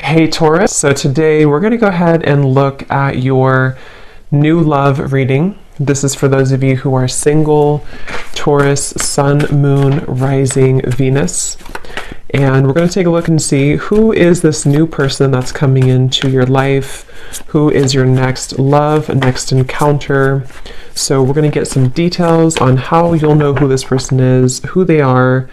Hey Taurus, so today we're going to go ahead and look at your new love reading. This is for those of you who are single, Taurus, Sun, Moon, Rising, Venus. And we're going to take a look and see who is this new person that's coming into your life, who is your next love, next encounter. So we're going to get some details on how you'll know who this person is, who they are,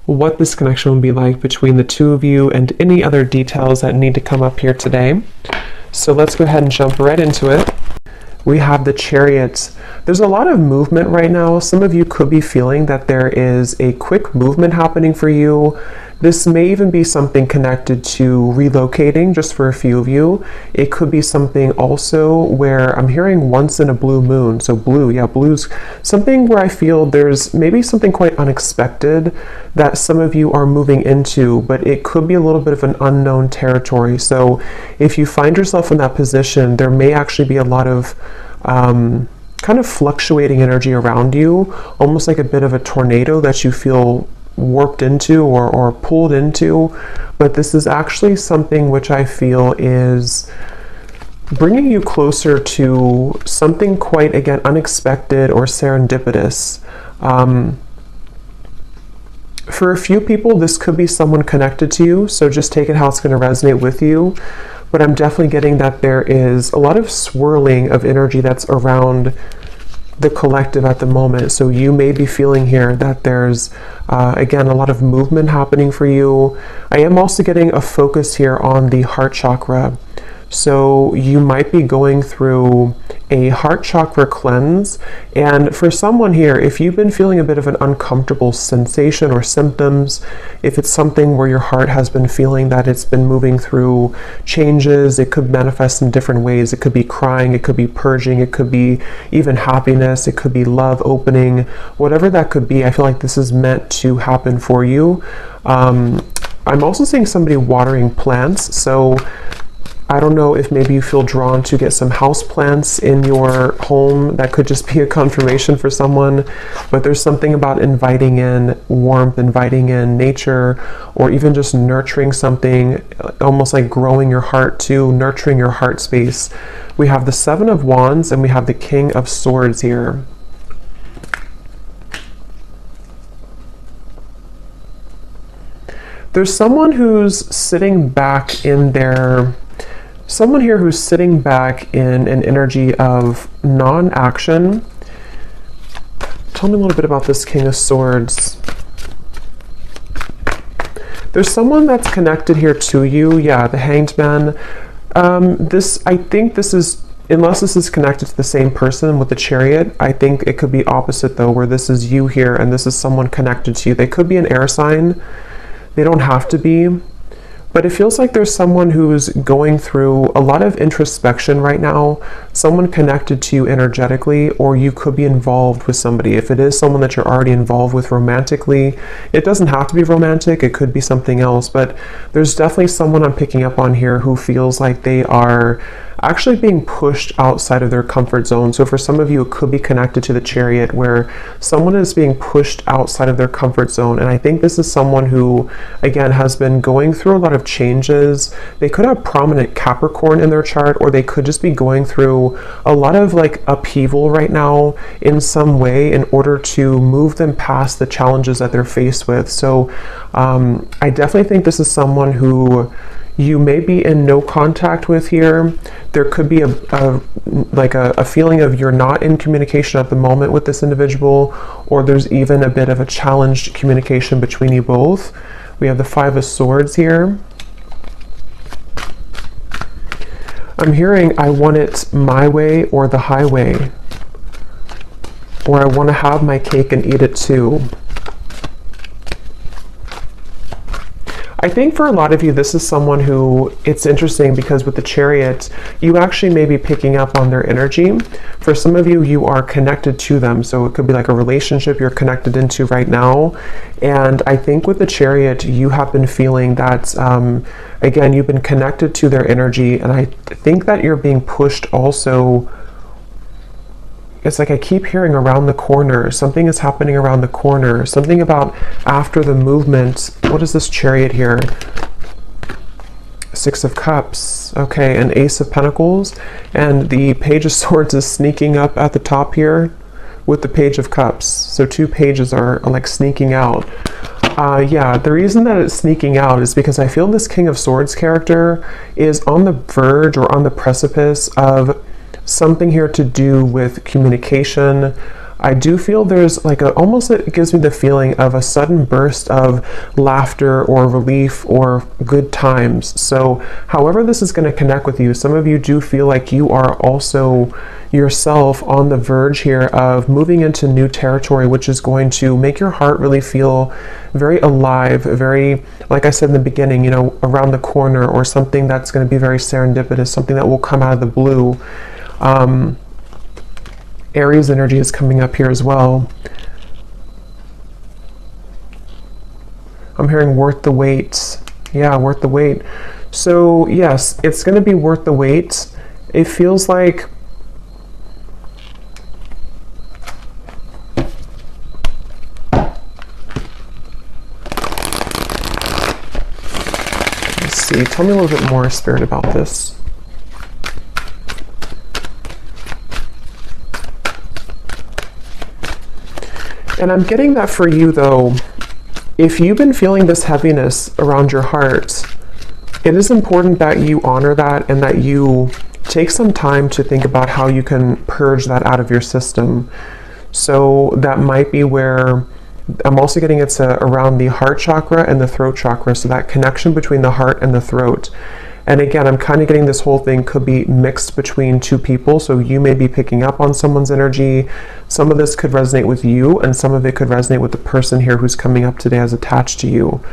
what this connection will be like between the two of you, and any other details that need to come up here today. So let's go ahead and jump right into it. We have the Chariot. There's a lot of movement right now. Some of you could be feeling that there is a quick movement happening for you. This may even be something connected to relocating, just for a few of you. It could be something also where I'm hearing once in a blue moon. So blue, yeah, blue's something where I feel there's maybe something quite unexpected that some of you are moving into, but it could be a little bit of an unknown territory. So if you find yourself in that position, there may actually be a lot of kind of fluctuating energy around you, almost like a bit of a tornado that you feel warped into or pulled into. But this is actually something which I feel is bringing you closer to something quite, again, unexpected or serendipitous. For a few people, this could be someone connected to you, so just take it how it's going to resonate with you. But I'm definitely getting that there is a lot of swirling of energy that's around the collective at the moment. So you may be feeling here that there's, again, a lot of movement happening for you. I am also getting a focus here on the heart chakra. So you might be going through a heart chakra cleanse. And for someone here, if you've been feeling a bit of an uncomfortable sensation or symptoms, if it's something where your heart has been feeling that it's been moving through changes, it could manifest in different ways. It could be crying, it could be purging, it could be even happiness, it could be love opening, whatever that could be. I feel like this is meant to happen for you. I'm also seeing somebody watering plants. So I don't know if maybe you feel drawn to get some house plants in your home. That could just be a confirmation for someone, but there's something about inviting in warmth, inviting in nature, or even just nurturing something, almost like growing your heart too, nurturing your heart space. We have the Seven of Wands and we have the King of Swords here. There's someone who's sitting back in their Someone here who's sitting back in an energy of non-action. Tell me a little bit about this King of Swords. There's someone that's connected here to you. Yeah, the Hanged Man. I think this is, unless this is connected to the same person with the Chariot, I think it could be opposite though, where this is you here and this is someone connected to you. They could be an air sign. They don't have to be. But it feels like there's someone who's going through a lot of introspection right now, someone connected to you energetically, or you could be involved with somebody. If it is someone that you're already involved with romantically, it doesn't have to be romantic, it could be something else, but there's definitely someone I'm picking up on here who feels like they are actually being pushed outside of their comfort zone. So for some of you, it could be connected to the Chariot, where someone is being pushed outside of their comfort zone. And I think this is someone who, again, has been going through a lot of changes. They could have prominent Capricorn in their chart, or they could just be going through a lot of like upheaval right now in some way in order to move them past the challenges that they're faced with. So I definitely think this is someone who you may be in no contact with here. There could be a feeling of you're not in communication at the moment with this individual, or there's even a bit of a challenged communication between you both. We have the Five of Swords here. I'm hearing I want it my way or the highway, or I want to have my cake and eat it too. I think for a lot of you, this is someone who, it's interesting because with the Chariot, you actually may be picking up on their energy. For some of you, you are connected to them. So it could be like a relationship you're connected into right now. And I think with the Chariot, you have been feeling that, again, you've been connected to their energy. And I think that you're being pushed also. It's like I keep hearing around the corner. Something is happening around the corner. Something about after the movement. What is this Chariot here? Six of Cups, okay, an Ace of Pentacles, and the Page of Swords is sneaking up at the top here with the Page of Cups. So two pages are like sneaking out. Yeah, the reason that it's sneaking out is because I feel this King of Swords character is on the verge or on the precipice of something here to do with communication. I do feel there's like almost it gives me the feeling of a sudden burst of laughter or relief or good times. So however this is going to connect with you, some of you do feel like you are also yourself on the verge here of moving into new territory, which is going to make your heart really feel very alive, very, like I said in the beginning, you know, around the corner, or something that's going to be very serendipitous, something that will come out of the blue. Aries energy is coming up here as well. I'm hearing worth the wait. Yeah, worth the wait. So yes, it's going to be worth the wait. It feels like let's see. Tell me a little bit more, Spirit, about this. And I'm getting that for you though, if you've been feeling this heaviness around your heart, it is important that you honor that and that you take some time to think about how you can purge that out of your system. So that might be where I'm also getting it's around the heart chakra and the throat chakra. So that connection between the heart and the throat. And again, I'm kind of getting this whole thing could be mixed between two people. So you may be picking up on someone's energy. Some of this could resonate with you, and some of it could resonate with the person here who's coming up today as attached to you.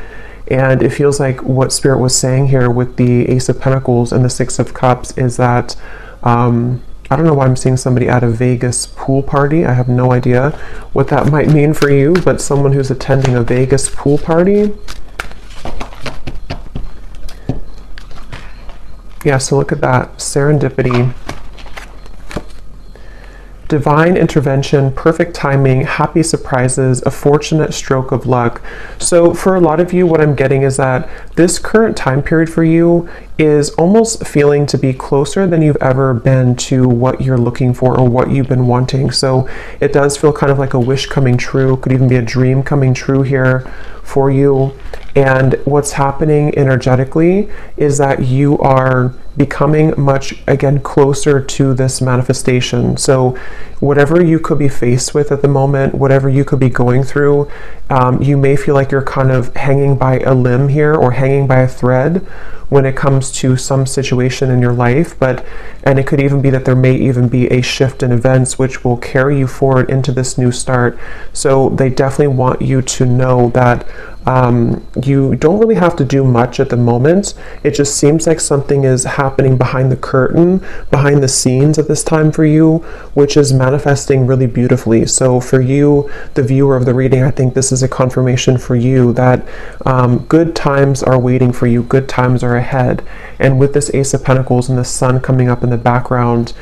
And it feels like what Spirit was saying here with the Ace of Pentacles and the Six of Cups is that, I don't know why I'm seeing somebody at a Vegas pool party. I have no idea what that might mean for you, but someone who's attending a Vegas pool party. Yeah, so look at that, serendipity, divine intervention, perfect timing, happy surprises, a fortunate stroke of luck. So for a lot of you, what I'm getting is that this current time period for you is almost feeling to be closer than you've ever been to what you're looking for or what you've been wanting. So it does feel kind of like a wish coming true, could even be a dream coming true here for you. And what's happening energetically is that you are becoming much, again, closer to this manifestation. So whatever you could be faced with at the moment, whatever you could be going through, you may feel like you're kind of hanging by a limb here or hanging by a thread when it comes to some situation in your life. And it could even be that there may even be a shift in events which will carry you forward into this new start. So they definitely want you to know that you don't really have to do much at the moment. It just seems like something is happening behind the curtain, behind the scenes at this time for you, which is manifesting really beautifully. So for you, the viewer of the reading, I think this is a confirmation for you that good times are waiting for you, good times are ahead. And with this Ace of Pentacles and the sun coming up in the background,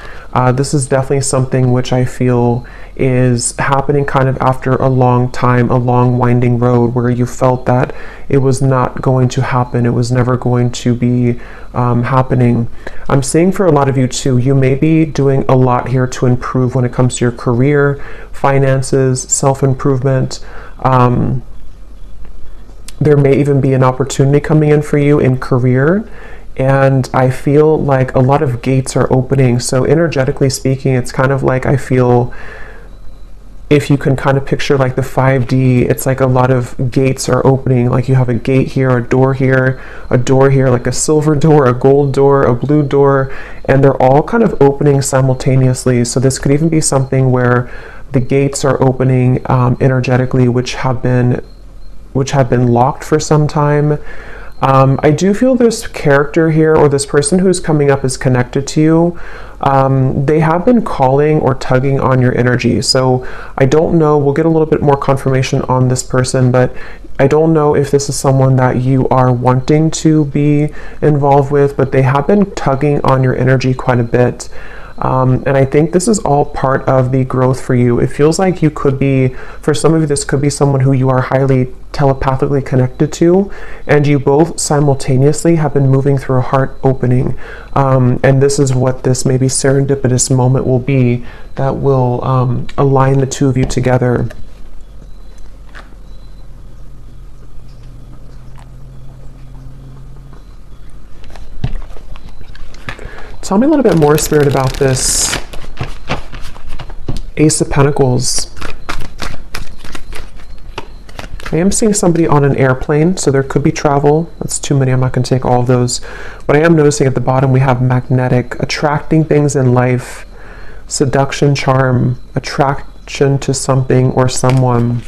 this is definitely something which I feel is happening kind of after a long time, a long winding road where you felt that it was not going to happen, it was never going to be happening. I'm seeing for a lot of you too, you may be doing a lot here to improve when it comes to your career, finances, self-improvement. There may even be an opportunity coming in for you in career. And I feel like a lot of gates are opening. So energetically speaking, it's kind of like I feel, if you can kind of picture like the 5D, it's like a lot of gates are opening. Like you have a gate here, a door here, like a silver door, a gold door, a blue door, and they're all kind of opening simultaneously. So this could even be something where the gates are opening energetically, which have been locked for some time. I do feel this character here, or this person who's coming up, is connected to you. They have been calling or tugging on your energy. So I don't know, we'll get a little bit more confirmation on this person, but I don't know if this is someone that you are wanting to be involved with, but they have been tugging on your energy quite a bit. And I think this is all part of the growth for you. It feels like you could be, for some of you, this could be someone who you are highly telepathically connected to, and you both simultaneously have been moving through a heart opening. And this is what this maybe serendipitous moment will be that will align the two of you together. Tell me a little bit more, Spirit, about this Ace of Pentacles. I am seeing somebody on an airplane, so there could be travel. That's too many. I'm not going to take all of those. But I am noticing at the bottom we have magnetic, attracting things in life, seduction, charm, attraction to something or someone.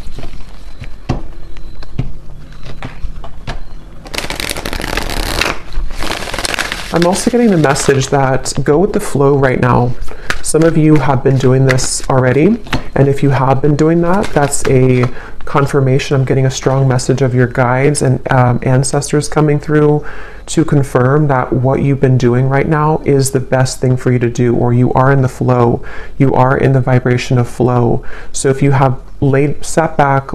I'm also getting the message that go with the flow right now. Some of you have been doing this already, and if you have been doing that, that's a confirmation. I'm getting a strong message of your guides and ancestors coming through to confirm that what you've been doing right now is the best thing for you to do, or you are in the flow, you are in the vibration of flow. So if you have laid back,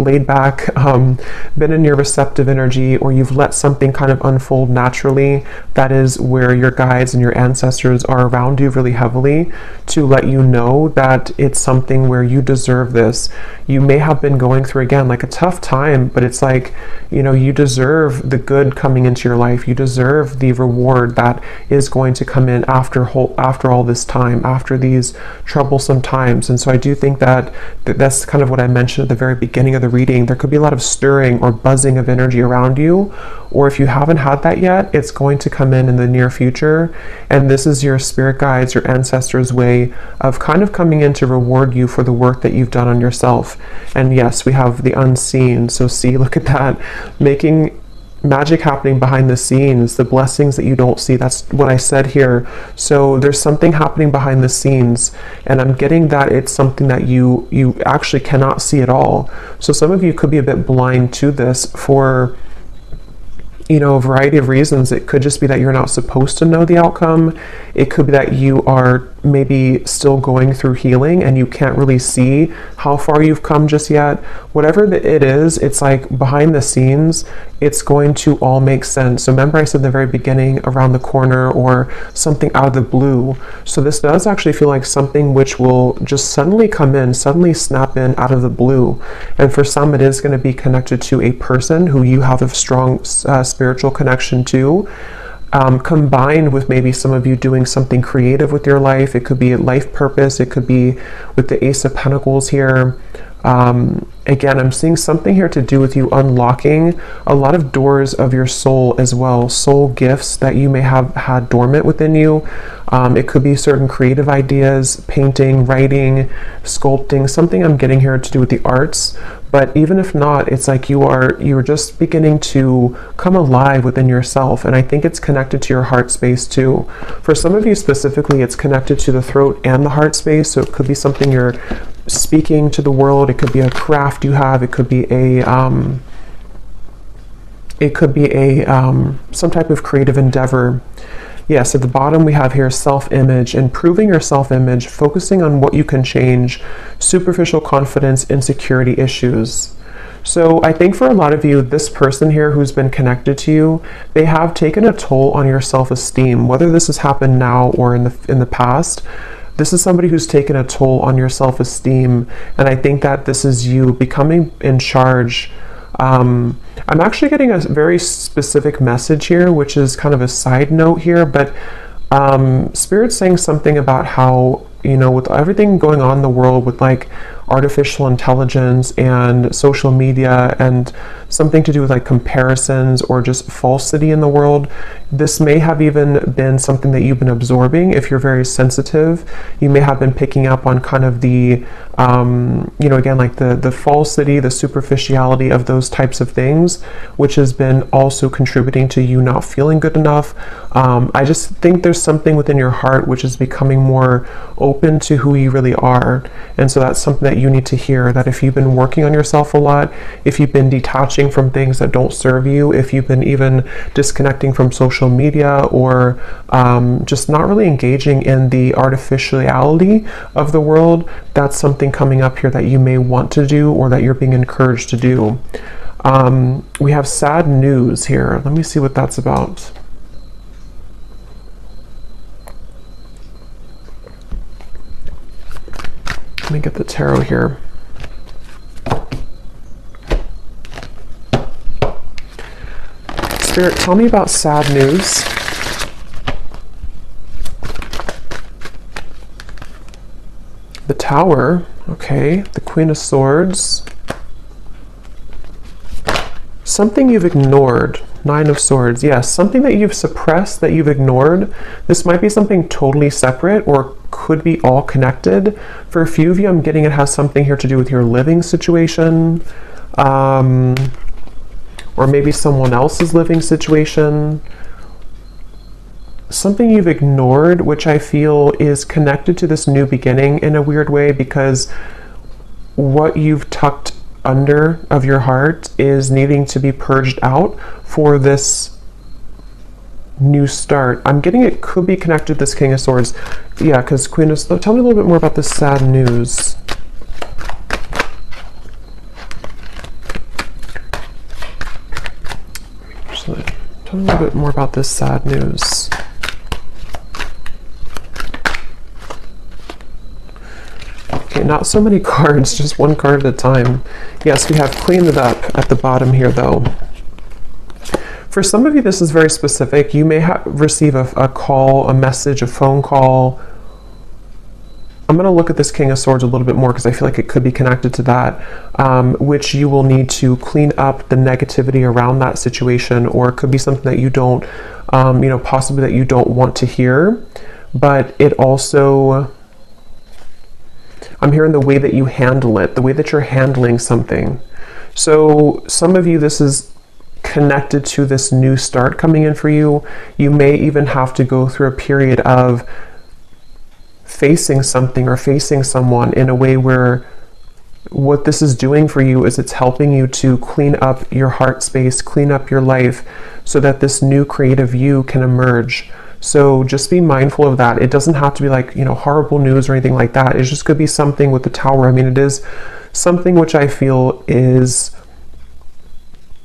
been in your receptive energy, or you've let something kind of unfold naturally, that is where your guides and your ancestors are around you really heavily to let you know that it's something where you deserve this. You may have been going through, again, like a tough time, but it's like, you know, you deserve the good coming into your life. You deserve the reward that is going to come in after all this time, after these troublesome times. And so I do think that that's kind of what I mentioned at the very beginning of the reading. There could be a lot of stirring or buzzing of energy around you, or if you haven't had that yet, it's going to come in the near future. And this is your spirit guides, your ancestors' way of kind of coming in to reward you for the work that you've done on yourself. And yes, we have the unseen. So see, look at that, making magic happening behind the scenes, the blessings that you don't see. That's what I said here. So there's something happening behind the scenes, and I'm getting that it's something that you actually cannot see at all. So some of you could be a bit blind to this for, you know, a variety of reasons. It could just be that you're not supposed to know the outcome. It could be that you are maybe still going through healing and you can't really see how far you've come just yet. Whatever it is, it's like behind the scenes, it's going to all make sense. So remember I said in the very beginning, around the corner or something out of the blue. So this does actually feel like something which will just suddenly come in, suddenly snap in out of the blue. And for some, it is going to be connected to a person who you have a strong spiritual connection to. Combined with maybe some of you doing something creative with your life. It could be a life purpose. It could be with the Ace of Pentacles here. Again, I'm seeing something here to do with you unlocking a lot of doors of your soul as well, soul gifts that you may have had dormant within you. It could be certain creative ideas, painting, writing, sculpting, something I'm getting here to do with the arts. But even if not, it's like you're just beginning to come alive within yourself. And I think it's connected to your heart space too. For some of you specifically, it's connected to the throat and the heart space. So it could be something you're speaking to the world. It could be a craft you have. It could be some type of creative endeavor. Yes, at the bottom we have here self-image, improving your self-image, focusing on what you can change, superficial confidence, insecurity issues. So I think for a lot of you, this person here who's been connected to you, they have taken a toll on your self-esteem, whether this has happened now or in the past. This is somebody who's taken a toll on your self-esteem, and I think that this is you becoming in charge. I'm actually getting a very specific message here, which is kind of a side note here, but Spirit's saying something about how, you know, with everything going on in the world with like artificial intelligence and social media and something to do with like comparisons or just falsity in the world, this may have even been something that you've been absorbing. If you're very sensitive, you may have been picking up on kind of the, you know, again, like the falsity, the superficiality of those types of things, which has been also contributing to you not feeling good enough. I just think there's something within your heart which is becoming more open to who you really are. And so that's something that you need to hear, that if you've been working on yourself a lot, if you've been detaching from things that don't serve you, if you've been even disconnecting from social media, or just not really engaging in the artificiality of the world, that's something coming up here that you may want to do, or that you're being encouraged to do. We have sad news here. Let me see what that's about. Let me get the tarot here. Spirit, tell me about sad news. The Tower, okay. The Queen of Swords. Something you've ignored. Nine of Swords, yes. Something that you've suppressed, that you've ignored. This might be something totally separate, or could be all connected. For a few of you, I'm getting it has something here to do with your living situation, or maybe someone else's living situation. Something you've ignored, which I feel is connected to this new beginning in a weird way, because what you've tucked under of your heart is needing to be purged out for this new start. I'm getting it could be connected to this King of Swords. Yeah, because Queen of... Tell me a little bit more about this sad news. Tell me a little bit more about this sad news. Okay, not so many cards, just one card at a time. Yes, we have cleaned it up at the bottom here, though. For some of you, this is very specific. You may receive a call, a message, a phone call. I'm going to look at this King of Swords a little bit more, because I feel like it could be connected to that, which you will need to clean up the negativity around that situation, or it could be something that you don't, possibly that you don't want to hear. But it also... I'm hearing the way that you handle it, the way that you're handling something. So some of you, this is connected to this new start coming in for you. You may even have to go through a period of facing something or facing someone in a way where what this is doing for you is it's helping you to clean up your heart space, clean up your life, so that this new creative you can emerge. So just be mindful of that. It doesn't have to be like, horrible news or anything like that. It just could be something with the Tower. I mean, it is something which I feel is,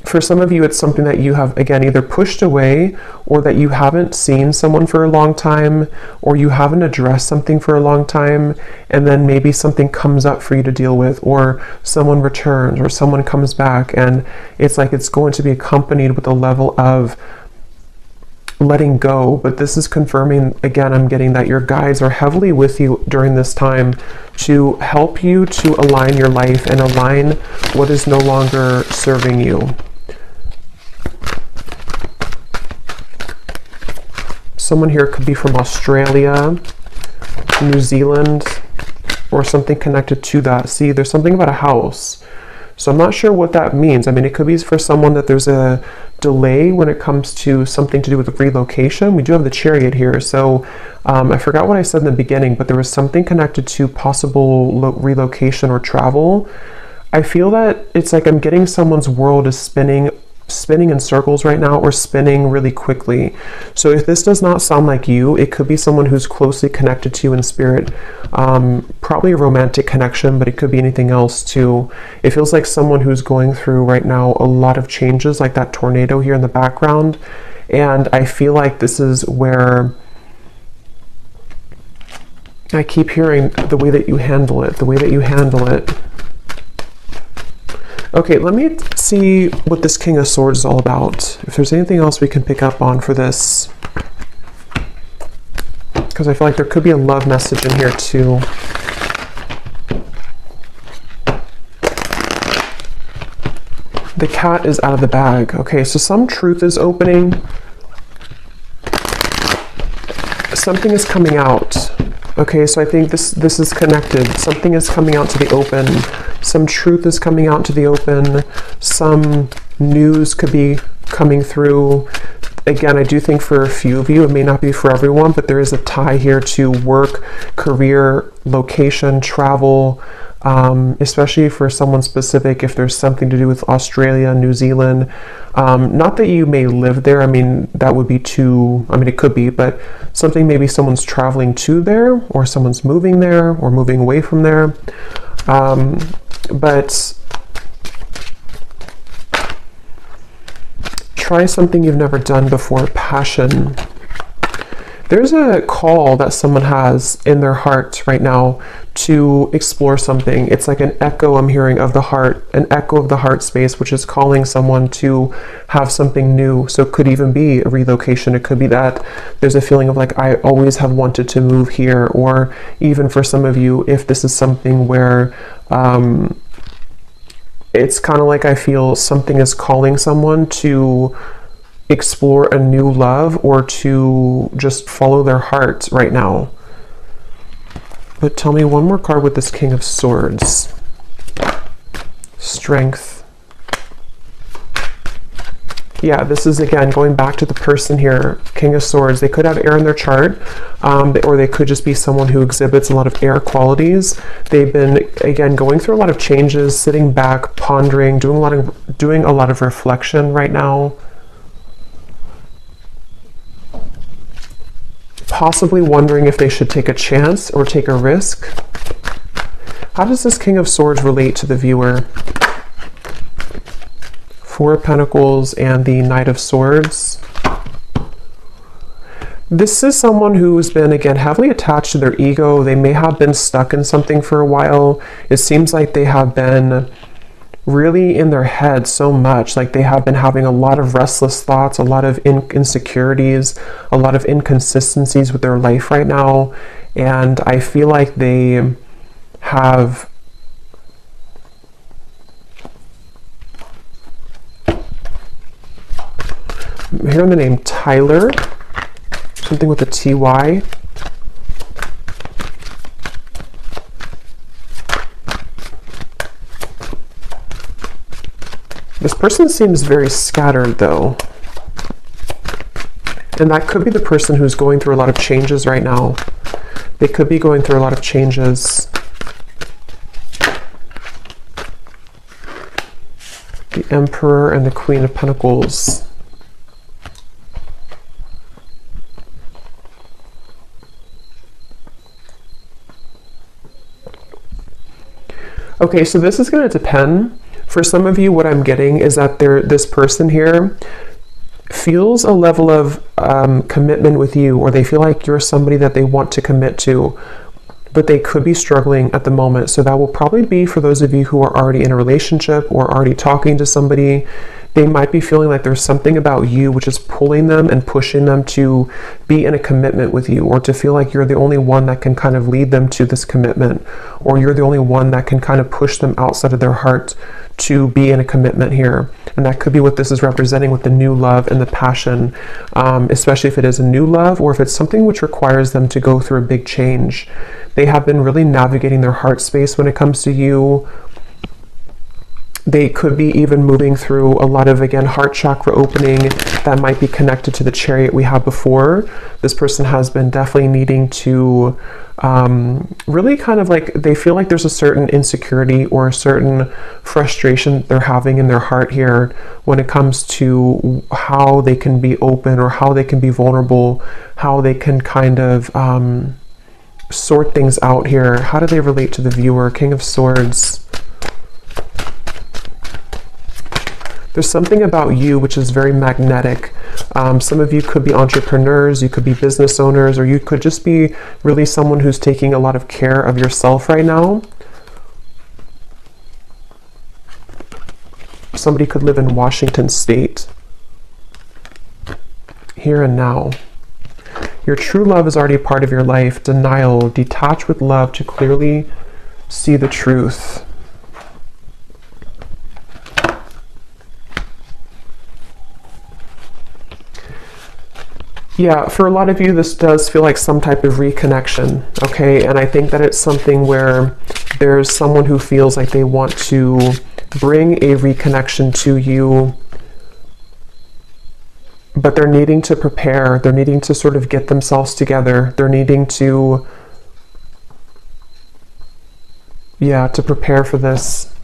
for some of you, it's something that you have, again, either pushed away, or that you haven't seen someone for a long time, or you haven't addressed something for a long time, and then maybe something comes up for you to deal with, or someone returns, or someone comes back, and it's like it's going to be accompanied with a level of letting go. But this is confirming, again, I'm getting that your guides are heavily with you during this time to help you to align your life and align what is no longer serving you. Someone here could be from Australia, New Zealand, or something connected to that. See, there's something about a house. So I'm not sure what that means. I mean, it could be for someone that there's a delay when it comes to something to do with relocation. We do have the Chariot here. So I forgot what I said in the beginning, but there was something connected to possible relocation or travel. I feel that it's like I'm getting someone's world is spinning in circles right now, or spinning really quickly. So if this does not sound like you, it could be someone who's closely connected to you in spirit. Probably a romantic connection, but it could be anything else too. It feels like someone who's going through right now a lot of changes, like that tornado here in the background. And I feel like this is where I keep hearing the way that you handle it, the way that you handle it. Okay, let me see what this King of Swords is all about. If there's anything else we can pick up on for this. Because I feel like there could be a love message in here too. The cat is out of the bag. Okay, so some truth is opening. Something is coming out. Okay, so I think this is connected. Something is coming out to the open. Some truth is coming out to the open. Some news could be coming through. Again, I do think for a few of you, it may not be for everyone, but there is a tie here to work, career, location, travel, especially for someone specific, if there's something to do with Australia, New Zealand. Not that you may live there. I mean, that would be too, I mean, it could be, but something maybe someone's traveling to there, or someone's moving there, or moving away from there. But try something you've never done before. Passion. There's a call that someone has in their heart right now to explore something. It's like an echo I'm hearing of the heart, an echo of the heart space, which is calling someone to have something new. So it could even be a relocation. It could be that there's a feeling of like, I always have wanted to move here. Or even for some of you, if this is something where it's kind of like I feel something is calling someone to explore a new love or to just follow their heart right now. But tell me one more card with this King of Swords. Strength. Yeah, this is again going back to the person here. King of Swords. They could have air in their chart, or they could just be someone who exhibits a lot of air qualities. They've been again going through a lot of changes, sitting back, pondering, doing a lot of reflection right now. Possibly wondering if they should take a chance or take a risk. How does this King of Swords relate to the viewer? Four of Pentacles and the Knight of Swords. This is someone who's been, again, heavily attached to their ego. They may have been stuck in something for a while. It seems like they have been really in their head so much, like they have been having a lot of restless thoughts, a lot of insecurities, a lot of inconsistencies with their life right now. And I feel like they have I'm hearing the name Tyler, something with a TY. This person seems very scattered though. And that could be the person who's going through a lot of changes right now. They could be going through a lot of changes. The Emperor and the Queen of Pentacles. Okay, so this is going to depend. For some of you, what I'm getting is that this person here feels a level of commitment with you, or they feel like you're somebody that they want to commit to, but they could be struggling at the moment. So that will probably be for those of you who are already in a relationship or already talking to somebody. They might be feeling like there's something about you which is pulling them and pushing them to be in a commitment with you, or to feel like you're the only one that can kind of lead them to this commitment, or you're the only one that can kind of push them outside of their heart to be in a commitment here. And that could be what this is representing with the new love and the passion, especially if it is a new love, or if it's something which requires them to go through a big change. They have been really navigating their heart space when it comes to you. They could be even moving through a lot of, again, heart chakra opening that might be connected to the Chariot we had before. This person has been definitely needing to really kind of like, they feel like there's a certain insecurity or a certain frustration they're having in their heart here when it comes to how they can be open, or how they can be vulnerable, how they can kind of sort things out here. How do they relate to the viewer? King of Swords. There's something about you which is very magnetic. Some of you could be entrepreneurs, you could be business owners, or you could just be really someone who's taking a lot of care of yourself right now. Somebody could live in Washington State. Here and now. Your true love is already part of your life. Denial, detach with love to clearly see the truth. Yeah, for a lot of you, this does feel like some type of reconnection, okay? And I think that it's something where there's someone who feels like they want to bring a reconnection to you, but they're needing to prepare. They're needing to sort of get themselves together. They're needing to, yeah, to prepare for this.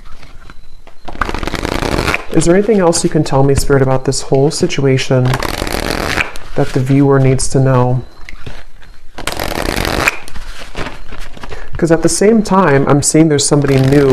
Is there anything else you can tell me, Spirit, about this whole situation that the viewer needs to know? Because at the same time, I'm seeing there's somebody new.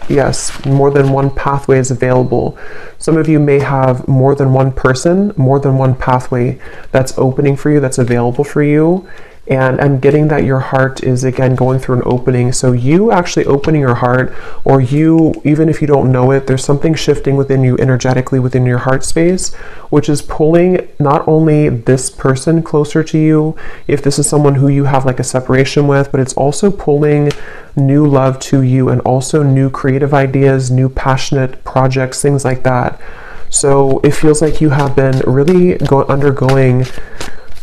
Yes, more than one pathway is available. Some of you may have more than one person, more than one pathway that's opening for you, that's available for you. And I'm getting that your heart is, again, going through an opening. So you actually opening your heart, or you, even if you don't know it, there's something shifting within you energetically within your heart space, which is pulling not only this person closer to you, if this is someone who you have like a separation with, but it's also pulling new love to you, and also new creative ideas, new passionate projects, things like that. So it feels like you have been really undergoing,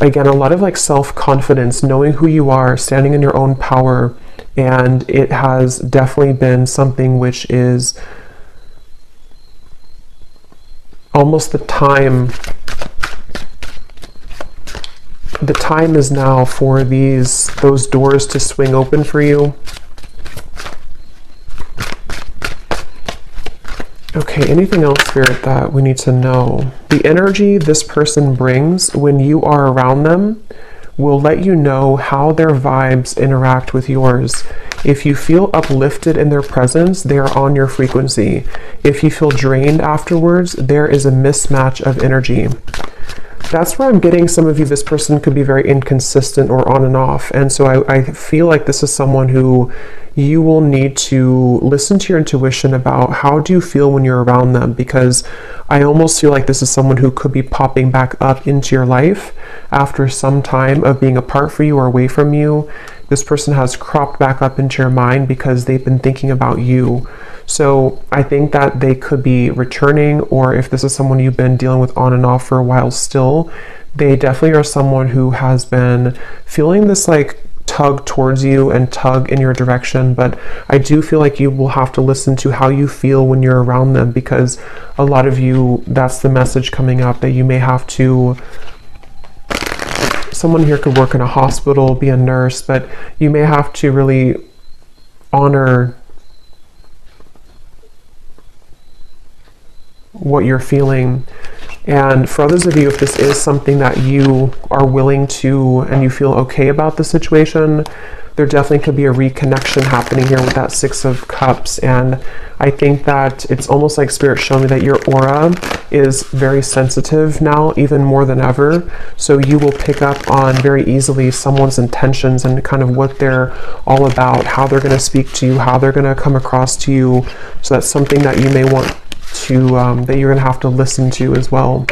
again, a lot of like self-confidence, knowing who you are, standing in your own power. And it has definitely been something which is almost the time. The time is now for those doors to swing open for you. Okay, anything else, Spirit, that we need to know? The energy this person brings when you are around them will let you know how their vibes interact with yours. If you feel uplifted in their presence, they are on your frequency. If you feel drained afterwards, there is a mismatch of energy. That's where I'm getting some of you, this person could be very inconsistent or on and off. And so I feel like this is someone who you will need to listen to your intuition about how do you feel when you're around them, because I almost feel like this is someone who could be popping back up into your life after some time of being apart from you or away from you. This person has cropped back up into your mind because they've been thinking about you. So I think that they could be returning, or if this is someone you've been dealing with on and off for a while still, they definitely are someone who has been feeling this like tug towards you and tug in your direction. But I do feel like you will have to listen to how you feel when you're around them, because a lot of you, that's the message coming up, that you may have to, someone here could work in a hospital, be a nurse, but you may have to really honor what you're feeling. And for others of you, if this is something that you are willing to, and you feel okay about the situation, there definitely could be a reconnection happening here with that Six of Cups. And I think that it's almost like Spirit showing me that your aura is very sensitive now, even more than ever. So you will pick up on very easily someone's intentions and kind of what they're all about, how they're going to speak to you, how they're going to come across to you. So that's something that you may want to, that you're going to have to listen to as well.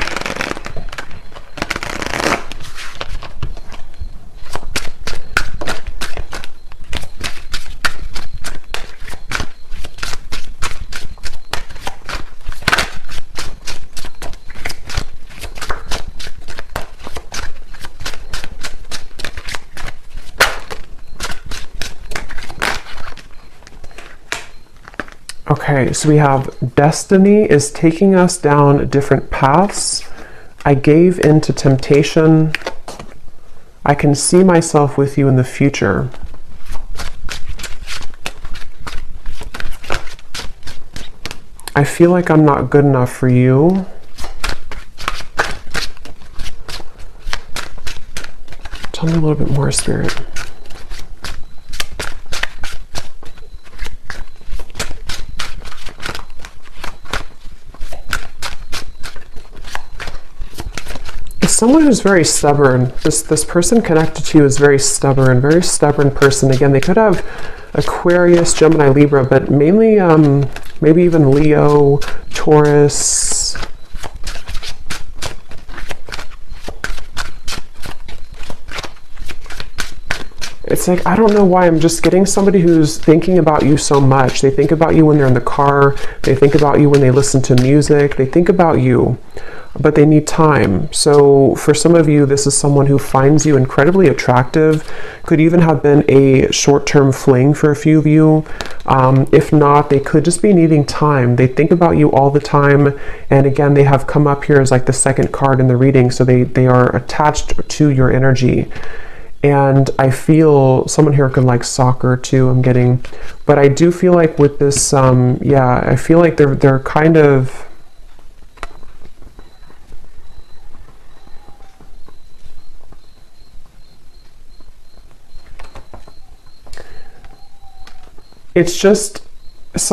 Okay, so we have destiny is taking us down different paths. I gave into temptation. I can see myself with you in the future. I feel like I'm not good enough for you. Tell me a little bit more, Spirit. Someone who's very stubborn. This person connected to you is very stubborn person. Again, they could have Aquarius, Gemini, Libra, but mainly maybe even Leo, Taurus. It's like, I don't know why, I'm just getting somebody who's thinking about you so much. They think about you when they're in the car. They think about you when they listen to music. They think about you, but they need time. So for some of you, this is someone who finds you incredibly attractive. Could even have been a short-term fling for a few of you. If not, they could just be needing time. They think about you all the time. And again, they have come up here as like the second card in the reading. So they are attached to your energy. And I feel someone here could like soccer too, I'm getting. But I do feel like with this, yeah, I feel like they're kind of... It's just it's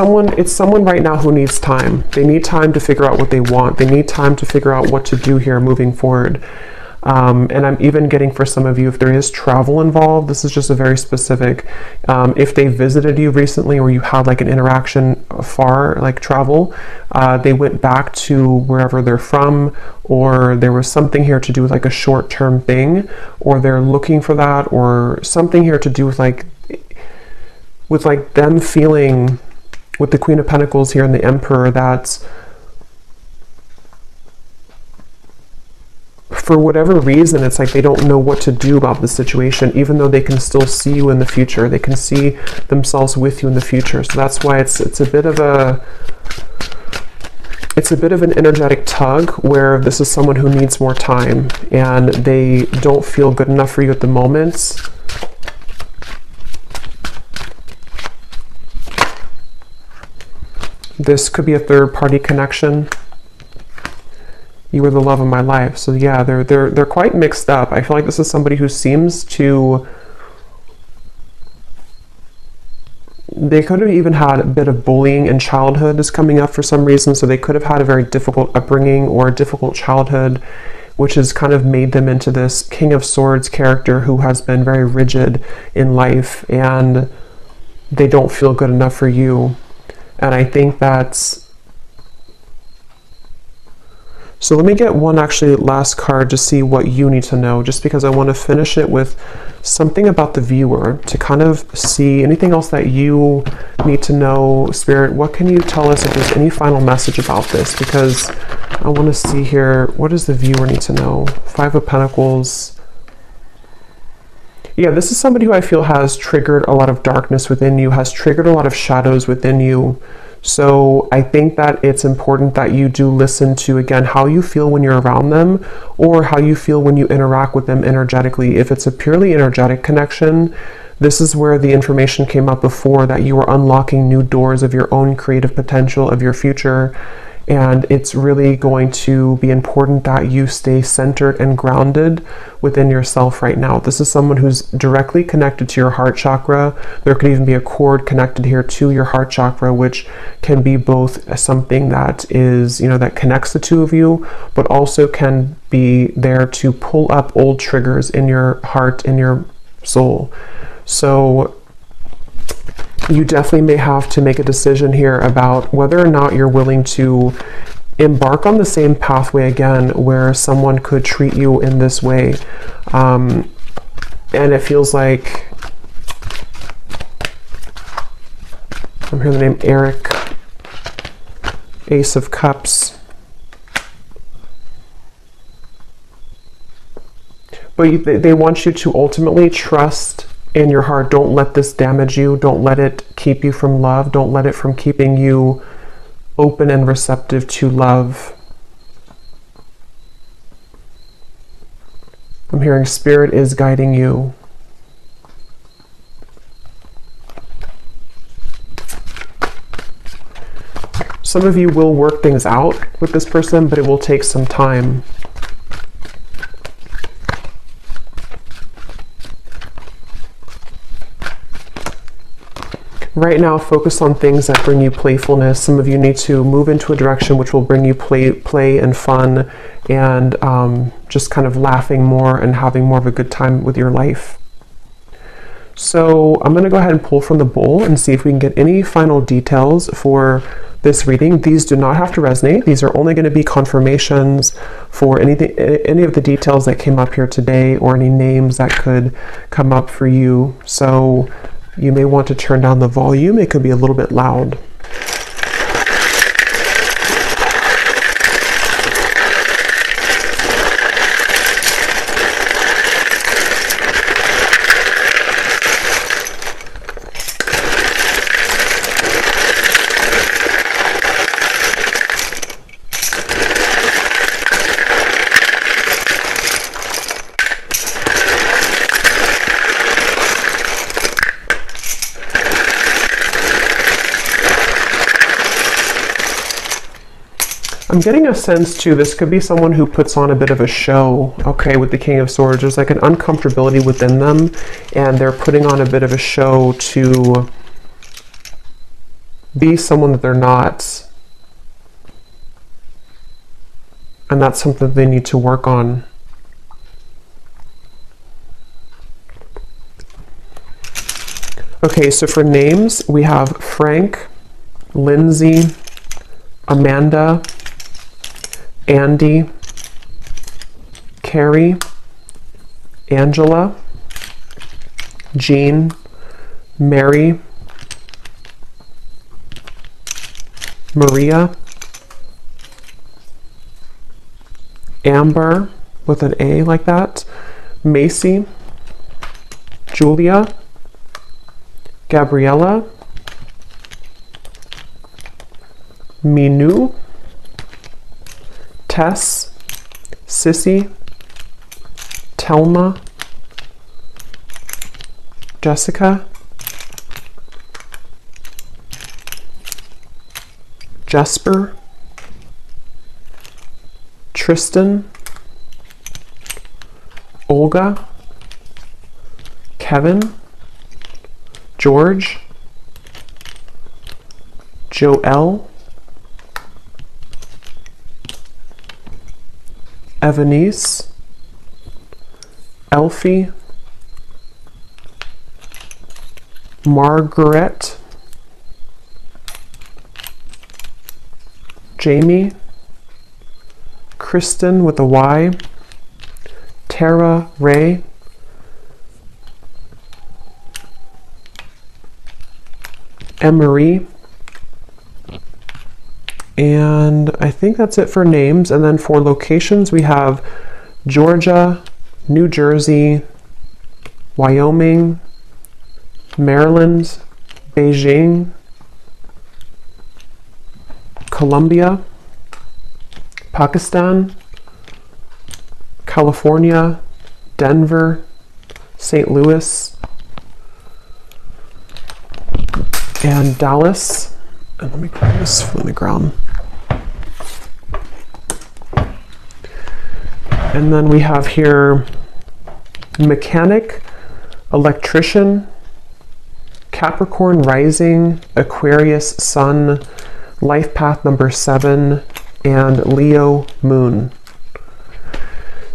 someone right now who needs time. They need time to figure out what they want. They need time to figure out what to do here moving forward. And I'm even getting for some of you, if there is travel involved, this is just a very specific, if they visited you recently or you had like an interaction far, like travel, they went back to wherever they're from, or there was something here to do with like a short-term thing, or they're looking for that, or something here to do with like them feeling with the Queen of Pentacles here and the Emperor, that's for whatever reason, it's like they don't know what to do about the situation, even though they can still see you in the future. They can see themselves with you in the future. So that's why it's a bit of an energetic tug, where this is someone who needs more time and they don't feel good enough for you at the moment. This could be a third-party connection. You were the love of my life. So yeah, they're quite mixed up. I feel like this is somebody who seems to... They could have even had a bit of bullying in childhood is coming up for some reason. So they could have had a very difficult upbringing or a difficult childhood, which has kind of made them into this King of Swords character who has been very rigid in life, and they don't feel good enough for you. And I think that's... So let me get one actually last card to see what you need to know, just because I want to finish it with something about the viewer to kind of see anything else that you need to know. Spirit, what can you tell us if there's any final message about this? Because I want to see here, what does the viewer need to know? Five of Pentacles. Yeah, this is somebody who I feel has triggered a lot of darkness within you, has triggered a lot of shadows within you. So I think that it's important that you do listen to, again, how you feel when you're around them, or how you feel when you interact with them energetically. If it's a purely energetic connection, this is where the information came up before, that you are unlocking new doors of your own creative potential, of your future. And it's really going to be important that you stay centered and grounded within yourself right now. This is someone who's directly connected to your heart chakra. There could even be a cord connected here to your heart chakra, which can be both something that is, you know, that connects the two of you, but also can be there to pull up old triggers in your heart, in your soul. So you definitely may have to make a decision here about whether or not you're willing to embark on the same pathway again, where someone could treat you in this way. And it feels like, I'm hearing the name Eric, Ace of Cups. But they want you to ultimately trust in your heart. Don't let this damage you. Don't let it keep you from love. Don't let it from keeping you open and receptive to love. I'm hearing Spirit is guiding you. Some of you will work things out with this person, but it will take some time. Right now, focus on things that bring you playfulness. Some of you need to move into a direction which will bring you play and fun, and just kind of laughing more and having more of a good time with your life. So I'm going to go ahead and pull from the bowl and see if we can get any final details for this reading. These do not have to resonate. These are only going to be confirmations for anything, any of the details that came up here today, or any names that could come up for you. So you may want to turn down the volume. It could be a little bit loud. I'm getting a sense too, this could be someone who puts on a bit of a show, okay, with the King of Swords. There's like an uncomfortability within them, and they're putting on a bit of a show to be someone that they're not. And that's something they need to work on. Okay, so for names, we have Frank, Lindsay, Amanda, Andy, Carrie, Angela, Jean, Mary, Maria, Amber with an A like that, Macy, Julia, Gabriella, Minu, Tess, Sissy, Telma, Jessica, Jesper, Tristan, Olga, Kevin, George, Joelle, Evanice, Elfie, Margaret, Jamie, Kristen with a Y, Tara Ray, Emery, and I think that's it for names. And then for locations, we have Georgia, New Jersey, Wyoming, Maryland, Beijing, Colombia, Pakistan, California, Denver, St. Louis, and Dallas. And let me grab this from the ground. And then we have here mechanic, electrician, Capricorn rising, Aquarius sun, life path number 7, and Leo moon.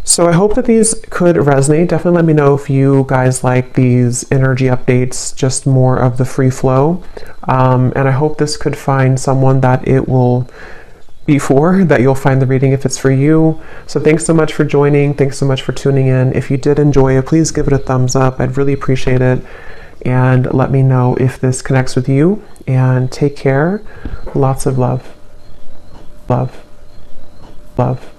So I hope that these could resonate. Definitely let me know if you guys like these energy updates, just more of the free flow. And I hope this could find someone that it will be for, that you'll find the reading if it's for you. So thanks so much for joining. Thanks so much for tuning in. If you did enjoy it, please give it a thumbs up. I'd really appreciate it. And let me know if this connects with you. And take care. Lots of love. Love. Love.